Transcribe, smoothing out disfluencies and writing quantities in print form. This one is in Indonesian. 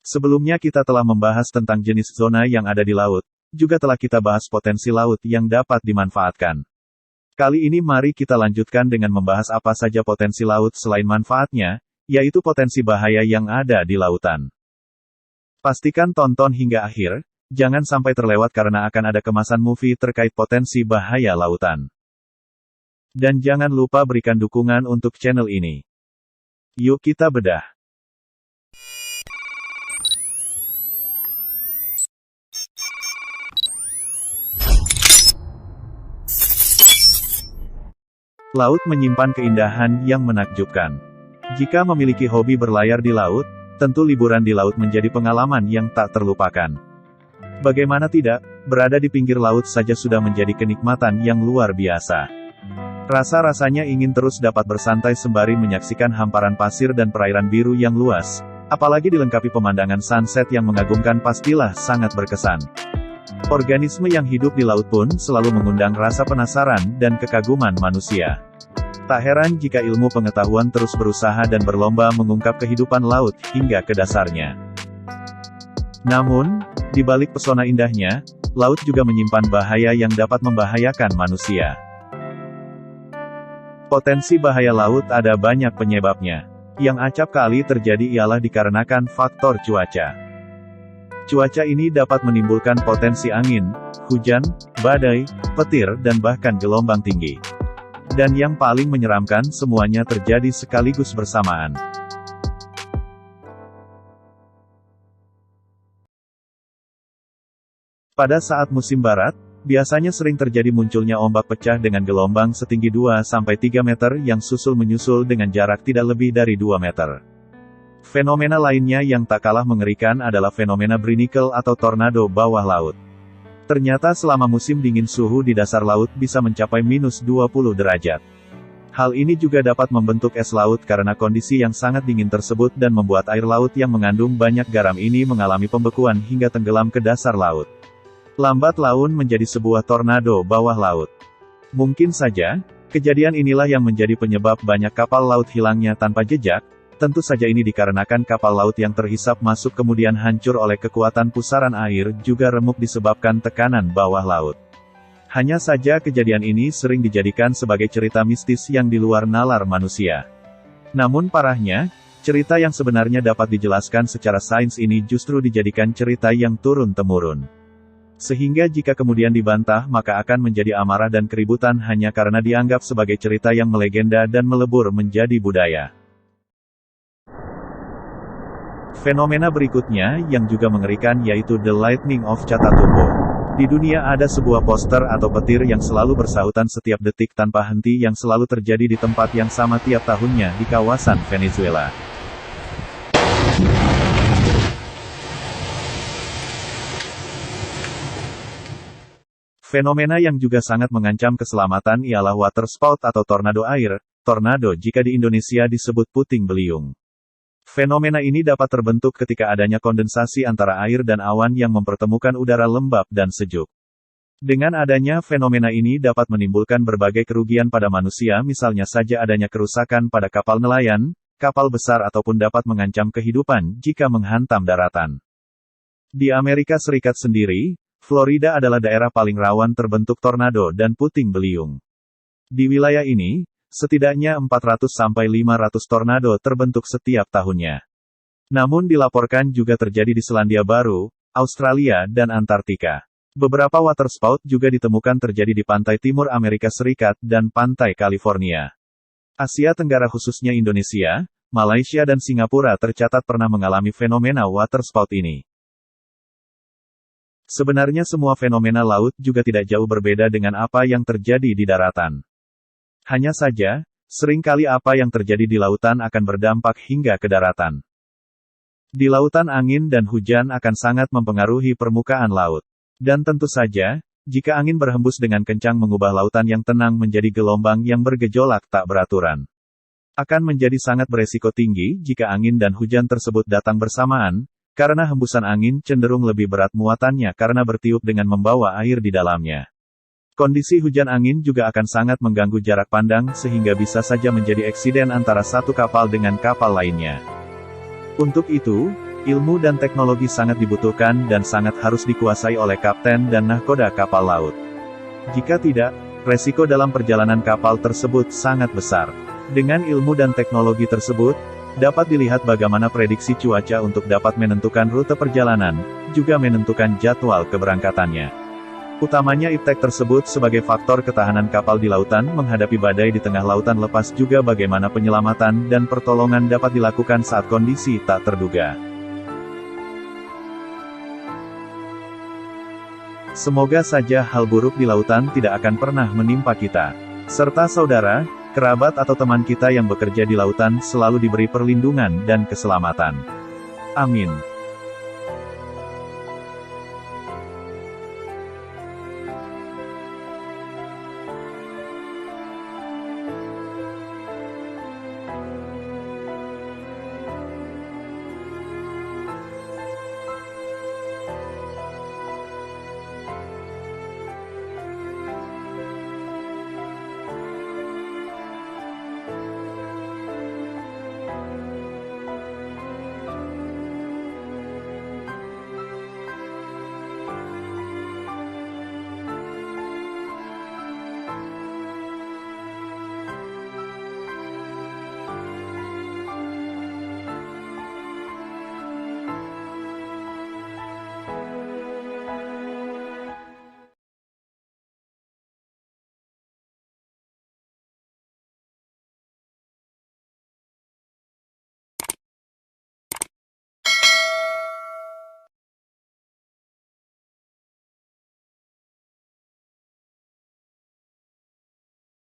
Sebelumnya kita telah membahas tentang jenis zona yang ada di laut, juga telah kita bahas potensi laut yang dapat dimanfaatkan. Kali ini mari kita lanjutkan dengan membahas apa saja potensi laut selain manfaatnya, yaitu potensi bahaya yang ada di lautan. Pastikan tonton hingga akhir, jangan sampai terlewat karena akan ada kemasan movie terkait potensi bahaya lautan. Dan jangan lupa berikan dukungan untuk channel ini. Yuk kita bedah. Laut menyimpan keindahan yang menakjubkan. Jika memiliki hobi berlayar di laut, tentu liburan di laut menjadi pengalaman yang tak terlupakan. Bagaimana tidak, berada di pinggir laut saja sudah menjadi kenikmatan yang luar biasa. Rasa-rasanya ingin terus dapat bersantai sembari menyaksikan hamparan pasir dan perairan biru yang luas, apalagi dilengkapi pemandangan sunset yang mengagumkan pastilah sangat berkesan. Organisme yang hidup di laut pun selalu mengundang rasa penasaran dan kekaguman manusia. Tak heran jika ilmu pengetahuan terus berusaha dan berlomba mengungkap kehidupan laut hingga ke dasarnya. Namun, di balik pesona indahnya, laut juga menyimpan bahaya yang dapat membahayakan manusia. Potensi bahaya laut ada banyak penyebabnya. Yang acap kali terjadi ialah dikarenakan faktor cuaca. Cuaca ini dapat menimbulkan potensi angin, hujan, badai, petir dan bahkan gelombang tinggi. Dan yang paling menyeramkan semuanya terjadi sekaligus bersamaan. Pada saat musim barat, biasanya sering terjadi munculnya ombak pecah dengan gelombang setinggi 2-3 meter yang susul-menyusul dengan jarak tidak lebih dari 2 meter. Fenomena lainnya yang tak kalah mengerikan adalah fenomena brinicle atau tornado bawah laut. Ternyata selama musim dingin suhu di dasar laut bisa mencapai minus 20 derajat. Hal ini juga dapat membentuk es laut karena kondisi yang sangat dingin tersebut dan membuat air laut yang mengandung banyak garam ini mengalami pembekuan hingga tenggelam ke dasar laut. Lambat laun menjadi sebuah tornado bawah laut. Mungkin saja, kejadian inilah yang menjadi penyebab banyak kapal laut hilangnya tanpa jejak, tentu saja ini dikarenakan kapal laut yang terhisap masuk kemudian hancur oleh kekuatan pusaran air juga remuk disebabkan tekanan bawah laut. Hanya saja kejadian ini sering dijadikan sebagai cerita mistis yang di luar nalar manusia. Namun parahnya, cerita yang sebenarnya dapat dijelaskan secara sains ini justru dijadikan cerita yang turun-temurun. Sehingga jika kemudian dibantah maka akan menjadi amarah dan keributan hanya karena dianggap sebagai cerita yang melegenda dan melebur menjadi budaya. Fenomena berikutnya yang juga mengerikan yaitu The Lightning of Catatumbo. Di dunia ada sebuah poster atau petir yang selalu bersahutan setiap detik tanpa henti yang selalu terjadi di tempat yang sama tiap tahunnya di kawasan Venezuela. Fenomena yang juga sangat mengancam keselamatan ialah water spout atau tornado air, tornado jika di Indonesia disebut puting beliung. Fenomena ini dapat terbentuk ketika adanya kondensasi antara air dan awan yang mempertemukan udara lembab dan sejuk. Dengan adanya fenomena ini dapat menimbulkan berbagai kerugian pada manusia misalnya saja adanya kerusakan pada kapal nelayan, kapal besar ataupun dapat mengancam kehidupan jika menghantam daratan. Di Amerika Serikat sendiri, Florida adalah daerah paling rawan terbentuk tornado dan puting beliung. Di wilayah ini, setidaknya 400-500 tornado terbentuk setiap tahunnya. Namun dilaporkan juga terjadi di Selandia Baru, Australia dan Antartika. Beberapa waterspout juga ditemukan terjadi di pantai timur Amerika Serikat dan pantai California. Asia Tenggara khususnya Indonesia, Malaysia dan Singapura tercatat pernah mengalami fenomena waterspout ini. Sebenarnya semua fenomena laut juga tidak jauh berbeda dengan apa yang terjadi di daratan. Hanya saja, seringkali apa yang terjadi di lautan akan berdampak hingga ke daratan. Di lautan angin dan hujan akan sangat mempengaruhi permukaan laut. Dan tentu saja, jika angin berhembus dengan kencang mengubah lautan yang tenang menjadi gelombang yang bergejolak tak beraturan. Akan menjadi sangat beresiko tinggi jika angin dan hujan tersebut datang bersamaan, karena hembusan angin cenderung lebih berat muatannya karena bertiup dengan membawa air di dalamnya. Kondisi hujan angin juga akan sangat mengganggu jarak pandang sehingga bisa saja menjadi eksiden antara satu kapal dengan kapal lainnya. Untuk itu, Ilmu dan teknologi sangat dibutuhkan dan sangat harus dikuasai oleh kapten dan nahkoda kapal laut. Jika tidak, resiko dalam perjalanan kapal tersebut sangat besar. Dengan ilmu dan teknologi tersebut, dapat dilihat bagaimana prediksi cuaca untuk dapat menentukan rute perjalanan, juga menentukan jadwal keberangkatannya. Utamanya iptek tersebut sebagai faktor ketahanan kapal di lautan menghadapi badai di tengah lautan, lepas juga bagaimana penyelamatan dan pertolongan dapat dilakukan saat kondisi tak terduga. Semoga saja hal buruk di lautan tidak akan pernah menimpa kita. Serta saudara, kerabat atau teman kita yang bekerja di lautan selalu diberi perlindungan dan keselamatan. Amin.